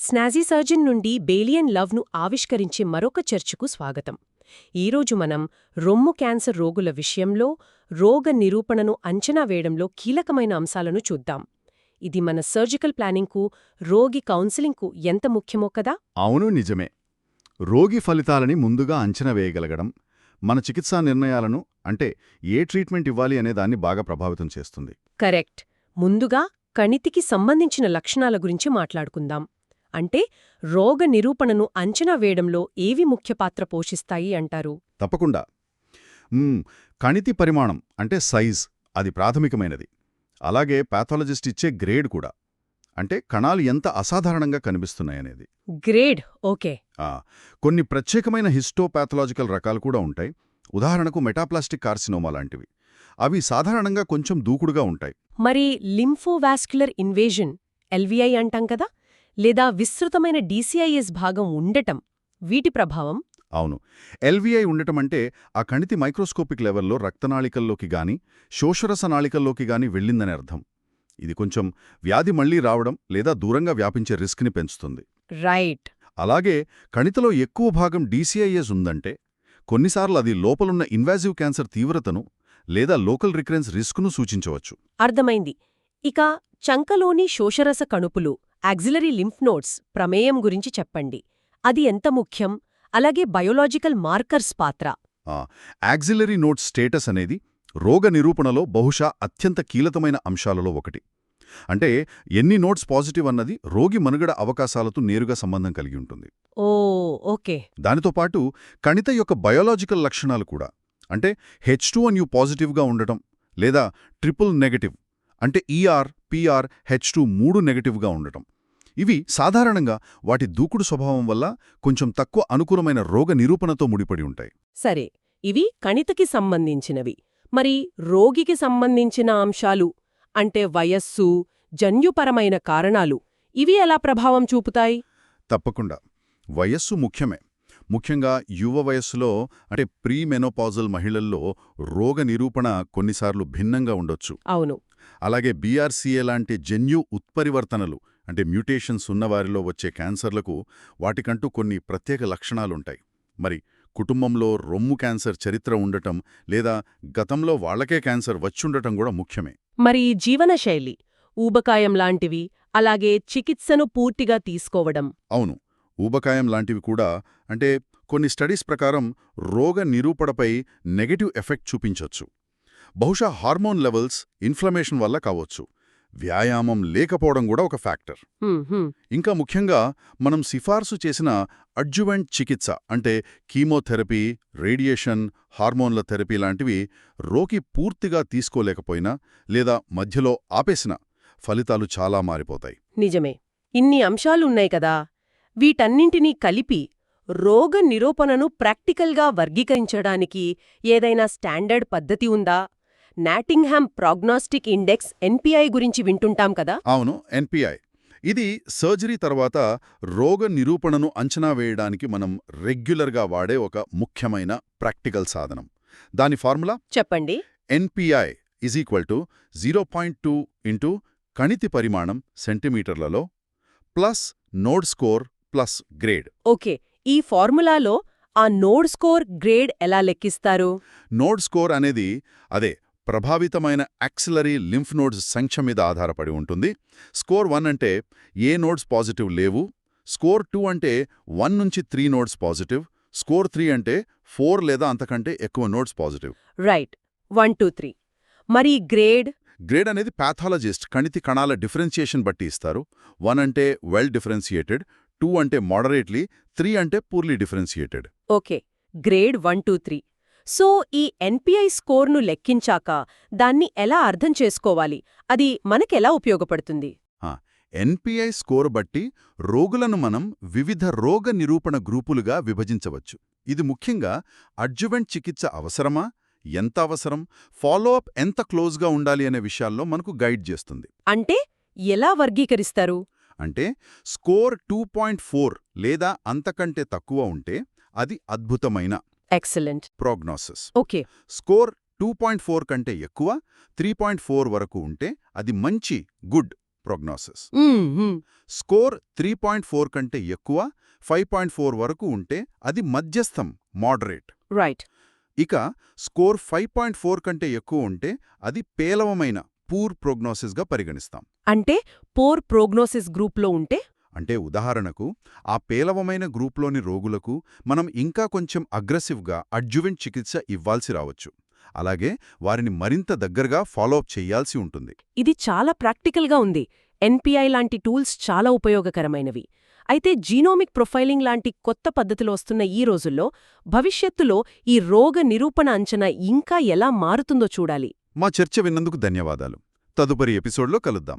స్నాజీ surgeon నుండి బేలియన్ లవ్ను ఆవిష్కరించే మరొక చర్చకు స్వాగతం. ఈరోజు మనం రొమ్ము క్యాన్సర్ రోగుల విషయంలో రోగ నిరూపణను అంచనా వేయడంలో కీలకమైన అంశాలను చూద్దాం. ఇది మన సర్జికల్ ప్లానింగ్కు, రోగి కౌన్సిలింగ్కు ఎంత ముఖ్యమో కదా? అవును, నిజమే. రోగి ఫలితాలని ముందుగా అంచనా వేయగలగడం మన చికిత్సా నిర్ణయాలను, అంటే ఏ ట్రీట్మెంట్ ఇవ్వాలి అనే దాన్ని బాగా ప్రభావితం చేస్తుంది. కరెక్ట్. ముందుగా కణితికి సంబంధించిన లక్షణాల గురించి మాట్లాడుకుందాం. అంటే రోగ నిరూపణను అంచనా వేయడంలో ఏవి ముఖ్య పాత్ర పోషిస్తాయి అంటారు? తప్పకుండా. కణితి పరిమాణం అంటే సైజ్, అది ప్రాథమికమైనది. అలాగే పాథాలజిస్ట్ ఇచ్చే గ్రేడ్ కూడా, అంటే కణాలు ఎంత అసాధారణంగా కనిపిస్తున్నాయనేది. Grade, okay. కొన్ని ప్రత్యేకమైన హిస్టోపాథలాజికల్ రకాలు కూడా ఉంటాయి. ఉదాహరణకు మెటాప్లాస్టిక్ కార్సినోమా లాంటివి. అవి సాధారణంగా కొంచెం దూకుడుగా ఉంటాయి. మరి లింఫోవాస్క్యులర్ ఇన్వేజన్, ఎల్విఐ అంటాం కదా, లేదా విస్తృతమైన డీసీఐఎస్ భాగం ఉండటం, వీటి ప్రభావం? అవును, ఎల్విఐ ఉండటమంటే ఆ కణితి మైక్రోస్కోపిక్ లెవెల్లో రక్తనాళికల్లోకి గాని శోషరస నాళికల్లోకి గాని వెళ్ళిందని అర్థం. ఇది కొంచెం వ్యాధి మళ్లీ రావడం లేదా దూరంగా వ్యాపించే రిస్క్ని పెంచుతుంది. రైట్. అలాగే కణితిలో ఎక్కువ భాగం డీసీఐఎస్ ఉందంటే కొన్నిసార్లు అది లోపలున్న ఇన్వాజివ్ క్యాన్సర్ తీవ్రతను లేదా లోకల్ రికరెన్స్ రిస్క్ను సూచించవచ్చు. అర్థమైంది. ఇక చంకలోని శోషరస కణుపులు, యాక్సిలరీ లింఫ్ నోడ్స్ ప్రమేయం గురించి చెప్పండి. అది ఎంత ముఖ్యం? అలాగే బయోలాజికల్ మార్కర్స్ పాత్ర? యాక్సిలరీ నోడ్ స్టేటస్ అనేది రోగ నిరూపణలో బహుశా అత్యంత కీలకమైన అంశాలలో ఒకటి. అంటే ఎన్ని నోడ్స్ పాజిటివ్ అన్నది రోగి మనుగడ అవకాశాలతో నేరుగా సంబంధం కలిగి ఉంటుంది. ఓకే. దానితో పాటు కణిత యొక్క బయోలాజికల్ లక్షణాలు కూడా, అంటే H2 పాజిటివ్గా ఉండటం లేదా ట్రిపుల్ నెగటివ్, అంటే ER, PR, H2 మూడు నెగటివ్గా ఉండటం. ఇవి సాధారణంగా వాటి దూకుడు స్వభావం వల్ల కొంచెం తక్కువ అనుకూలమైన రోగ నిరూపణతో ముడిపడి ఉంటాయి. సరే, ఇవి కణితకి సంబంధించినవి. మరి రోగికి సంబంధించిన అంశాలు, అంటే వయస్సు, జన్యుపరమైన కారణాలు, ఇవి ఎలా ప్రభావం చూపుతాయి? తప్పకుండా. వయస్సు ముఖ్యమే. ముఖ్యంగా యువ వయస్సులో, అంటే ప్రీ మెనోపాజల్ మహిళల్లో రోగ నిరూపణ కొన్నిసార్లు భిన్నంగా ఉండొచ్చు. అవును. అలాగే BRCA లాంటి జన్యు ఉత్పరివర్తనలు, అంటే మ్యూటేషన్స్ ఉన్నవారిలో వచ్చే క్యాన్సర్లకు వాటికంటూ కొన్ని ప్రత్యేక లక్షణాలుంటాయి. మరి కుటుంబంలో రొమ్ము క్యాన్సర్ చరిత్ర ఉండటం లేదా గతంలో వాళ్లకే క్యాన్సర్ వచ్చుండటం కూడా ముఖ్యమే. మరి జీవనశైలి, ఊబకాయం లాంటివి, అలాగే చికిత్సను పూర్తిగా తీసుకోవడం? అవును, ఊబకాయం లాంటివి కూడా, అంటే కొన్ని స్టడీస్ ప్రకారం రోగ నిరూపణపై నెగటివ్ ఎఫెక్ట్ చూపించొచ్చు. బహుశా హార్మోన్ లెవెల్స్, ఇన్ఫ్లమేషన్ వల్ల కావచ్చు. వ్యాయామం లేకపోవడం కూడా ఒక ఫ్యాక్టర్. ఇంకా ముఖ్యంగా మనం సిఫార్సు చేసిన అడ్జువెంట్ చికిత్స, అంటే కీమోథెరపీ, రేడియేషన్, హార్మోన్ల థెరపీ లాంటివి రోగి పూర్తిగా తీసుకోలేకపోయినా లేదా మధ్యలో ఆపేసినా ఫలితాలు చాలా మారిపోతాయి. నిజమే. ఇన్ని అంశాలున్నాయి కదా, వీటన్నింటినీ కలిపి రోగ నిరూపణను ప్రాక్టికల్గా వర్గీకరించడానికి ఏదైనా స్టాండర్డ్ పద్ధతి ఉందా? నాటింగ్హామ్ ప్రాగ్నాస్టిక్ ఇండెక్స్ NPI గురించి వింటుంటాం కదా. అవును, NPI. ఇది సర్జరీ తర్వాత రోగ నిరూపణను అంచనా వేయడానికి మనం రెగ్యులర్గా వాడే ఒక ముఖ్యమైన ప్రాక్టికల్ సాధనం. దాని ఫార్ములా చెప్పండి. NPI = 0.2 ఇంటూ కణితి పరిమాణం సెంటీమీటర్లలో plus node score plus grade. Okay, ఈ ఫార్ములాలో ఆ నోడ్ స్కోర్, గ్రేడ్ ఎలా లెక్కిస్తారు? నోడ్ స్కోర్ అనేది అదే ప్రభావితమైన యాక్సిలరీ లింఫ్ నోడ్స్ సంఖ్య మీద ఆధారపడి ఉంటుంది. స్కోర్ 1 అంటే ఏ నోడ్స్ పాజిటివ్ లేవు, స్కోర్ 2 అంటే 1 నుంచి 3 నోడ్స్ పాజిటివ్, స్కోర్ 3 అంటే 4 లేదా అంతకంటే ఎక్కువ నోడ్స్ పాజిటివ్. రైట్, 1, 2, 3. మరి గ్రేడ్? గ్రేడ్ అనేది పాథాలజిస్ట్ కణితి కణాల డిఫరెన్షియేషన్ బట్టి ఇస్తారు. 1 అంటే వెల్ డిఫరెన్షియేటెడ్, 2 అంటే మోడరేట్లీ, 3 అంటే purely differentiated. Okay, grade 1, 2, 3. So ఈ NPI స్కోర్ను లెక్కించాక దాన్ని ఎలా అర్థం చేసుకోవాలి? అది మనకెలా ఉపయోగపడుతుంది? NPI స్కోర్ బట్టి రోగులను మనం వివిధ రోగ నిరూపణ గ్రూపులుగా విభజించవచ్చు. ఇది ముఖ్యంగా అడ్జువెంట్ చికిత్స అవసరమా, ఎంత అవసరం, ఫాలోఅప్ ఎంత క్లోజ్గా ఉండాలి అనే విషయాల్లో మనకు గైడ్ చేస్తుంది. అంటే ఎలా వర్గీకరిస్తారు? అంటే స్కోర్ 2.4 లేదా అంతకంటే తక్కువ ఉంటే అది అద్భుతమైన ఎక్సలెంట్ ప్రోగ్నోసిస్. ఓకే. స్కోర్ 2.4 కంటే ఎక్కువ, 3.4 వరకు ఉంటే అది మంచి గుడ్ ప్రోగ్నోసిస్. మ్మ్. స్కోర్ 3.4 కంటే ఎక్కువ 5.4 వరకు ఉంటే అది మధ్యస్థం మోడరేట్. రైట్. ఇక స్కోర్ 5.4 కంటే ఎక్కువ ఉంటే అది పేలవమైన పూర్ ప్రోగ్నోసిస్గా పరిగణిస్తాం. అంటే పోర్ ప్రోగ్నోసిస్ గ్రూప్లో ఉంటే? అంటే ఉదాహరణకు ఆ పేలవమైన గ్రూప్లోని రోగులకు మనం ఇంకా కొంచెం అగ్రెసివ్గా అడ్జువెంట్ చికిత్స ఇవ్వాల్సి రావచ్చు. అలాగే వారిని మరింత దగ్గరగా ఫాలోఅప్ చెయ్యాల్సి ఉంటుంది. ఇది చాలా ప్రాక్టికల్గా ఉంది. ఎన్పిఐ లాంటి టూల్స్ చాలా ఉపయోగకరమైనవి. అయితే జీనోమిక్ ప్రొఫైలింగ్ లాంటి కొత్త పద్ధతులు వస్తున్న ఈ రోజుల్లో భవిష్యత్తులో ఈ రోగ నిరూపణ అంచనా ఇంకా ఎలా మారుతుందో చూడాలి. మా చర్చ విన్నందుకు ధన్యవాదాలు. తదుపరి ఎపిసోడ్లో కలుద్దాం.